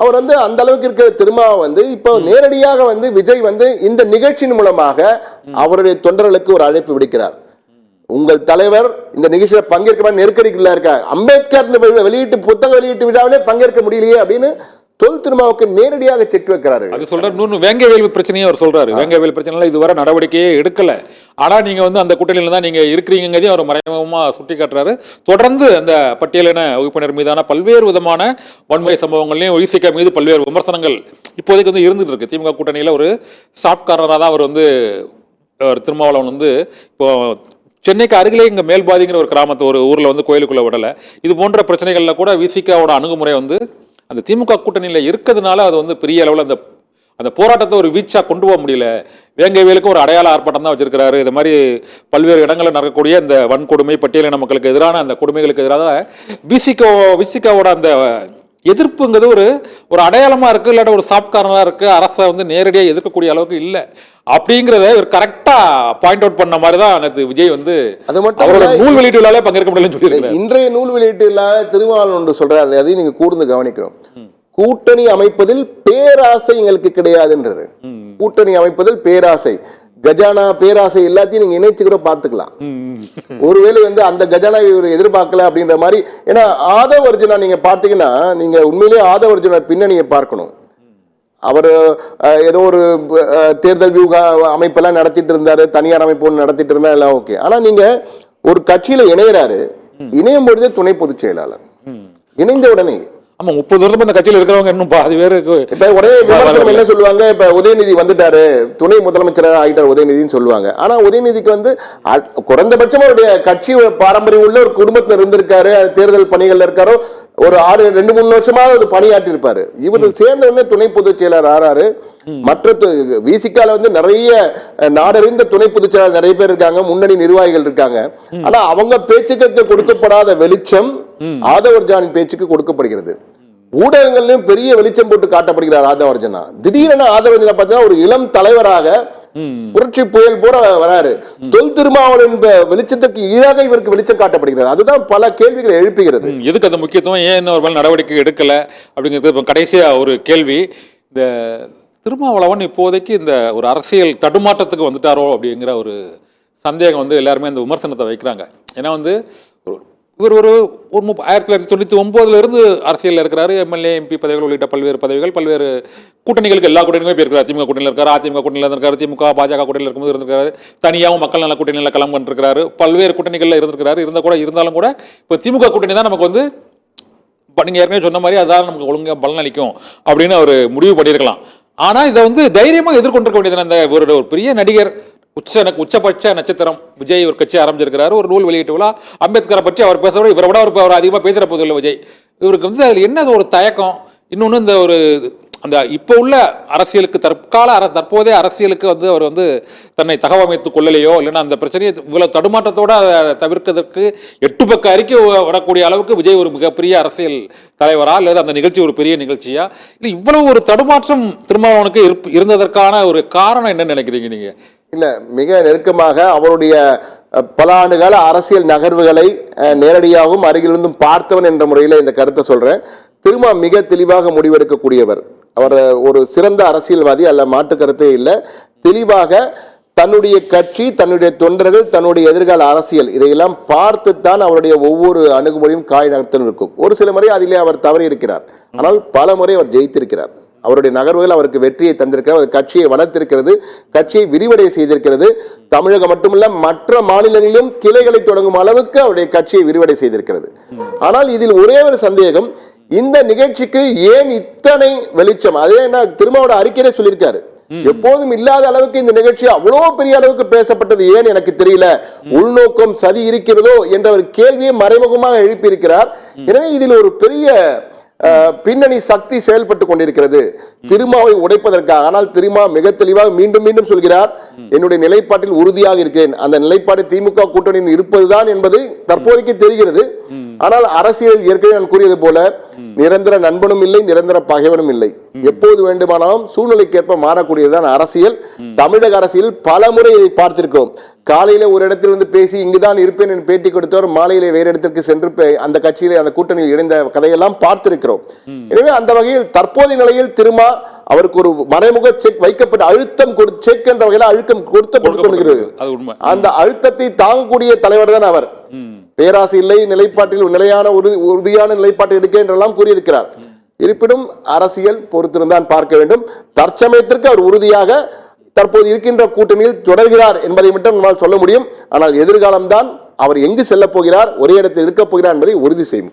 அவர் வந்து அந்த அளவுக்கு இருக்கிற திருமாவை வந்து இப்போ நேரடியாக வந்து விஜய் வந்து இந்த நிகழ்ச்சியின் மூலமாக அவருடைய தொண்டர்களுக்கு ஒரு அழைப்பு விடுக்கிறார். உங்கள் தலைவர் இந்த நிகழ்ச்சியில பங்கேற்க நெருக்கடிக்குள்ள இருக்கார். அம்பேத்கர் வெளியீட்டு புத்தக வெளியீட்டு விழாவிலே பங்கேற்க முடியலையே அப்படின்னு தொல் திருமாவுக்கு நேரடியாக செக் வைக்கிறாரு. அது சொல்றாரு. வேங்கை வேல்வி பிரச்சனையும் அவர் சொல்றாரு. வேங்கை வேல்வி பிரச்சனை இதுவரை நடவடிக்கையே எடுக்கல. ஆனா நீங்க வந்து அந்த கூட்டணியில தான் நீங்க இருக்கிறீங்கிறதையும் அவர் மறைமுகமா சுட்டி காட்டுறாரு. தொடர்ந்து அந்த பட்டியலின வகுப்பினர் மீதான பல்வேறு விதமான வன்முறை சம்பவங்களையும் விசிக மீது பல்வேறு விமர்சனங்கள் இப்போதைக்கு வந்து இருந்துட்டு இருக்கு. திமுக கூட்டணியில ஒரு சாஃப்ட் கார்னரா தான் அவர் வந்து திருமாவளவன் வந்து இப்போ சென்னைக்கு அருகிலே இங்கே மேல்பாதிங்கிற ஒரு கிராமத்து ஒரு ஊரில் வந்து கோயிலுக்குள்ளே விடலை. இது போன்ற பிரச்சனைகளில் கூட விசிகாவோட அணுகுமுறை வந்து அந்த திமுக கூட்டணியில் இருக்கிறதுனால அது வந்து பெரிய அளவில் அந்த போராட்டத்தை ஒரு வீச்சாக கொண்டு போக முடியல. வேங்கைவேலுக்கு ஒரு அடையாள ஆர்ப்பாட்டம் தான் வச்சிருக்கிறாரு. இது மாதிரி பல்வேறு இடங்களில் நடக்கக்கூடிய இந்த வன்கொடுமை பட்டியலின மக்களுக்கு எதிரான அந்த கொடுமைகளுக்கு எதிராக விசிகாவோட அந்த எதிர்ப்புங்கிறது ஒரு அடையாளமா இருக்கு, இல்லாட்ட ஒரு சாஃப்ட் கார்னரா இருக்கு. அரசை வந்து நேரடியாக எதிர்க்கக்கூடிய அளவுக்கு இல்லை அப்படிங்கிறத ஒரு கரெக்டா பாயிண்ட் அவுட் பண்ண மாதிரி தான் நேற்று விஜய் வந்து அவரோட நூல் வெளியீட்டு விழாவிலே பங்கேற்க முடியலன்னு சொல்லியிருக்காரு. இன்றைய நூல் வெளியீட்டு விழா திருமாவளவன் ஒன்று சொல்றாரு, அதையும் நீங்க கூர்ந்து கவனிக்கணும். கூட்டணி அமைப்பதில் பேராசை எங்களுக்கு கிடையாதுன்றாரு. கூட்டணி அமைப்பதில் பேராசை, கஜானா பேராசை எல்லாத்தையும் நீங்க இணைச்சு கூட பாத்துக்கலாம். ஒருவேளை வந்து அந்த கஜானா இவர் எதிர்பார்க்கல அப்படின்ற மாதிரி. ஏன்னா ஆதவ அர்ஜுனா நீங்க பார்த்தீங்கன்னா நீங்க உண்மையிலேயே ஆதவ அர்ஜுனா பின்னணியை பார்க்கணும். அவர் ஏதோ ஒரு தேர்தல் வியூக அமைப்பெல்லாம் நடத்திட்டு இருந்தாரு, தனியார் அமைப்பு ஒன்று நடத்திட்டு இருந்தா எல்லாம் ஓகே. ஆனா நீங்க ஒரு கட்சியில இணையறாரு, இணையும் பொழுதே துணை பொதுச் செயலாளர், இணைந்த உடனே ஆமா 30 வருஷம் இந்த கட்சியில் இருக்கிறவங்க இன்னும் பாதி பேர் இப்ப ஒரே விமர்சனம் என்ன சொல்லுவாங்க, இப்ப உதயநிதி வந்துட்டாரு துணை முதலமைச்சராக ஆயிட்டார் உதயநிதினு சொல்லுவாங்க. ஆனா உதயநிதிக்கு வந்து குறைந்தபட்சம் அவருடைய கட்சி பாரம்பரியம் உள்ள ஒரு குடும்பத்தில் இருந்திருக்காரு, தேர்தல் பணிகள்ல இருக்காரோ, ஒரு 2-3 வருஷமாக அது பணியாற்றி இருப்பாரு. இவர் சேர்ந்த உடனே துணை பொதுச் செயலாளர் ஆறாரு. மற்ற விசிகால வந்து நிறைய நாடறிந்த துணை பொதுச் செயலாளர் நிறைய பேர் இருக்காங்க, முன்னணி நிர்வாகிகள் இருக்காங்க. ஆனா அவங்க பேச்சுக்கு கொடுக்கப்படாத வெளிச்சம் ஆதவர்ஜானின் பேச்சுக்கு கொடுக்கப்படுகிறது. ஊடகங்களிலும் பெரிய வெளிச்சம் போட்டு காட்டப்படுகிறார் ஆதவர்ஜனா. திடீரென ஆதவர்ஜனா பார்த்தீங்கன்னா ஒரு இளம் தலைவராக புரட்சி புயல் போல வராரு. தொல் திருமாவளவன் வெளிச்சத்துக்கு ஈழாக இவருக்கு வெளிச்சம் காட்டப்படுகிறது. அதுதான் பல கேள்விகளை எழுப்புகிறது. எதுக்கு அந்த முக்கியத்துவம், ஏன் ஒரு நடவடிக்கை எடுக்கல அப்படிங்கிறது கடைசியா ஒரு கேள்வி. இந்த திருமாவளவன் இப்போதைக்கு இந்த ஒரு அரசியல் தடுமாற்றத்துக்கு வந்துட்டாரோ அப்படிங்கிற ஒரு சந்தேகம் வந்து எல்லாருமே அந்த விமர்சனத்தை வைக்கிறாங்க. ஏன்னா வந்து இவர் ஒரு 1999 இருந்து அரசியலில் இருக்கிறாரு. எம்எல்ஏ எம்பி பதவிகள் உள்ளிட்ட பல்வேறு பதவிகள், பல்வேறு கூட்டணிகளுக்கு எல்லா கூட்டணியுமே போயிருக்காரு. திமுக கூட்டணியில் இருக்காரு, அதிமுக கூட்டணியில் இருந்திருக்காரு, திமுக பாஜக கூட்டணியில் இருக்கும்போது இருந்திருக்காரு, தனியாகவும் மக்கள் நல கூட்டணியில் களம் கண்டிருக்கிறாரு, பல்வேறு கூட்டணிகளில் இருந்திருக்கிறாரு. இருந்தாலும் கூட இப்போ திமுக கூட்டணி தான் நமக்கு வந்து நீங்கள் ஏற்கனவே சொன்ன மாதிரி அதான் நமக்கு ஒழுங்காக பலன் அளிக்கும் அப்படின்னு அவர் முடிவு பண்ணியிருக்கலாம். ஆனால் இதை வந்து தைரியமாக எதிர்கொண்டிருக்க வேண்டியது. அந்த ஒரு பெரிய நடிகர், உச்சபட்ச நட்சத்திரம் விஜய் ஒரு கட்சி ஆரம்பிச்சிருக்கிறாரு, ஒரு நூல் வெளியிட்டு விழா, அம்பேத்கரை பற்றி அவர் பேசுறத இவரை விட அவர் அதிகமாக பேசுகிற போதில்லை விஜய். இவருக்கு வந்து அதில் என்ன ஒரு தயக்கம், இன்னொன்று இந்த ஒரு அந்த இப்போ உள்ள அரசியலுக்கு தற்போதைய அரசியலுக்கு வந்து அவர் வந்து தன்னை தகவமைத்துக் கொள்ளலையோ, இல்லைன்னா அந்த பிரச்சனையை இவ்வளவு தடுமாற்றத்தோடு தவிர்க்கிறதுக்கு 8 பக்க அறிக்கை வரக்கூடிய அளவுக்கு விஜய் ஒரு மிகப்பெரிய அரசியல் தலைவரா, இல்லை அந்த நிகழ்ச்சி ஒரு பெரிய நிகழ்ச்சியா, இல்லை இவ்வளவு ஒரு தடுமாற்றம் திருமாவளவனுக்கு இருந்ததற்கான ஒரு காரணம் என்னன்னு நினைக்கிறீங்க நீங்க? இல்ல, மிக நெருக்கமாக அவருடைய பல ஆண்டுகால அரசியல் நகர்வுகளை நேரடியாகவும் அருகிலிருந்தும் பார்த்தவன் என்ற முறையில் இந்த கருத்தை சொல்றேன். திருமா மிக தெளிவாக முடிவெடுக்கக்கூடியவர். அவர் ஒரு சிறந்த அரசியல்வாதி அல்ல, மாற்று கருத்தே இல்லை. தெளிவாக தன்னுடைய கட்சி, தன்னுடைய தொண்டர்கள், தன்னுடைய எதிர்கால அரசியல் இதையெல்லாம் பார்த்துத்தான் அவருடைய ஒவ்வொரு அணுகுமுறையும் காய் நகர்த்தம் இருக்கும். ஒரு சில முறை அதிலே அவர் தவறி இருக்கிறார், ஆனால் பல முறை அவர் ஜெயித்திருக்கிறார். அவருடைய நகர்வுகள் அவருக்கு வெற்றியை தந்திருக்கிறது, கட்சியை வளர்த்திருக்கிறது, கட்சியை விரிவடைய செய்திருக்கிறது. தமிழகம் மட்டுமல்ல மற்ற மாநிலங்களிலும் கிளைகளை தொடங்கும் அளவுக்கு அவருடைய கட்சியை விரிவடை செய்திருக்கிறது. ஆனால் இதில் ஒரே ஒரு சந்தேகம், இந்த நிகழ்ச்சிக்கு ஏன் இத்தனை வெளிச்சம்? அதே என்ன திருமாவோட அறிக்கையிலே சொல்லியிருக்காரு, எப்போதும் இல்லாத அளவுக்கு இந்த நிகழ்ச்சி அவ்வளோ பெரிய அளவுக்கு பேசப்பட்டது ஏன் எனக்கு தெரியல, உள்நோக்கம் சதி இருக்கிறதோ என்ற ஒரு கேள்வியை மறைமுகமாக எழுப்பியிருக்கிறார். எனவே இதில் ஒரு பெரிய பின்னணி சக்தி செயல்பட்டு கொண்டிருக்கிறது திருமாவை உடைப்பதற்காக. ஆனால் திருமா மிக தெளிவாக மீண்டும் மீண்டும் சொல்கிறார், என்னுடைய நிலைப்பாட்டில் உறுதியாக இருக்கிறேன். அந்த நிலைப்பாடு திமுக கூட்டணியில் இருப்பதுதான் என்பது தற்போதைக்கு தெரிகிறது. ஆனால் அரசியல் ஏற்கனவே நான் கூறியது போல நிரந்தர நண்பனும் இல்லை, நிரந்தர பகைவனும் இல்லை. எப்போது வேண்டுமானாலும் சூழ்நிலைக்கேற்ப மாறக்கூடியதுதான் அரசியல். தமிழக அரசியல் பல முறை இதை பார்த்திருக்கிறோம். காலையில ஒரு இடத்தில் வந்து பேசி இங்குதான் இருப்பேன் என்று பேட்டி கொடுத்தவர் மாலையிலே வேறு இடத்திற்கு சென்று அந்த கட்சியிலே அந்த கூட்டணியில் இணைந்த கதையெல்லாம் பார்த்திருக்கிறோம். எனவே அந்த வகையில் தற்போதைய நிலையில் திருமா அவருக்கு ஒரு மறைமுக செக் வைக்கப்பட்ட அழுத்தம் செக் என்ற வகையில் அழுத்தம் கொடுக்கப்படுகிறது. அந்த அழுத்தத்தை தாங்கக்கூடிய தலைவர் தான் அவர். பேராசை இல்லை, நிலைப்பாட்டில் நிலையான உறுதியான நிலைப்பாட்டை எடுக்க என்றெல்லாம் கூறியிருக்கிறார். இருப்பினும் அரசியல் பொறுத்திருந்தான் பார்க்க வேண்டும். தற்சமயத்திற்கு அவர் உறுதியாக தற்போது இருக்கின்ற கூட்டணியில் தொடர்கிறார் என்பதை மட்டும் நம்மால் சொல்ல முடியும். ஆனால் எதிர்காலம்தான் அவர் எங்கு செல்ல போகிறார், ஒரே இடத்தில் இருக்க போகிறார் என்பதை உறுதி செய்யும்.